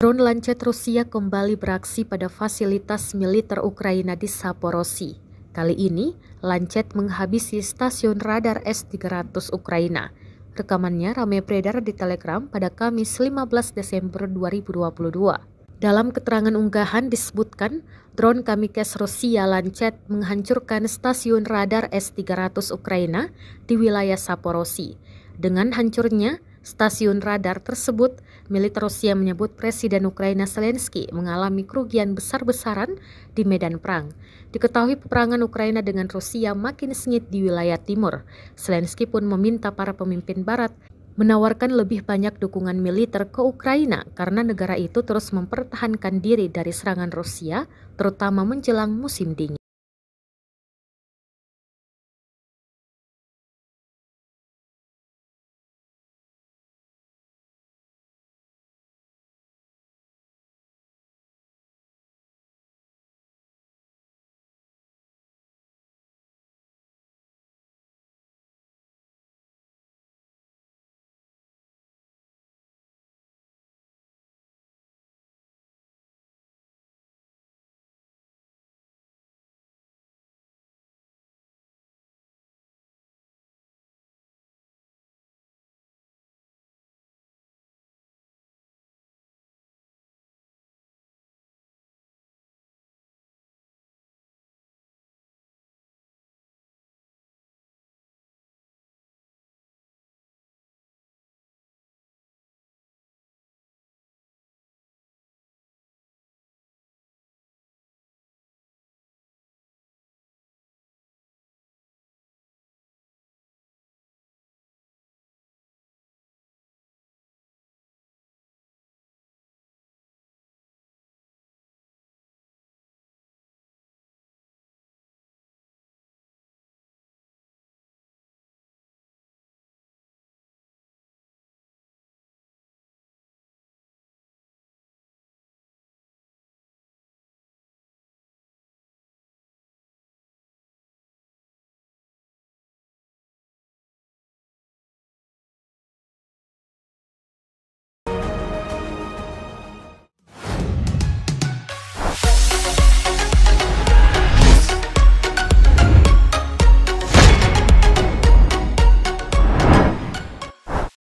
Drone Lancet Rusia kembali beraksi pada fasilitas militer Ukraina di Zaporozhye. Kali ini, Lancet menghabisi stasiun radar S-300 Ukraina. Rekamannya ramai beredar di Telegram pada Kamis 15 Desember 2022. Dalam keterangan unggahan disebutkan, drone kamikaze Rusia Lancet menghancurkan stasiun radar S-300 Ukraina di wilayah Zaporozhye. Dengan hancurnya stasiun radar tersebut, militer Rusia menyebut Presiden Ukraina Zelensky mengalami kerugian besar-besaran di medan perang. Diketahui peperangan Ukraina dengan Rusia makin sengit di wilayah timur. Zelensky pun meminta para pemimpin Barat menawarkan lebih banyak dukungan militer ke Ukraina karena negara itu terus mempertahankan diri dari serangan Rusia, terutama menjelang musim dingin.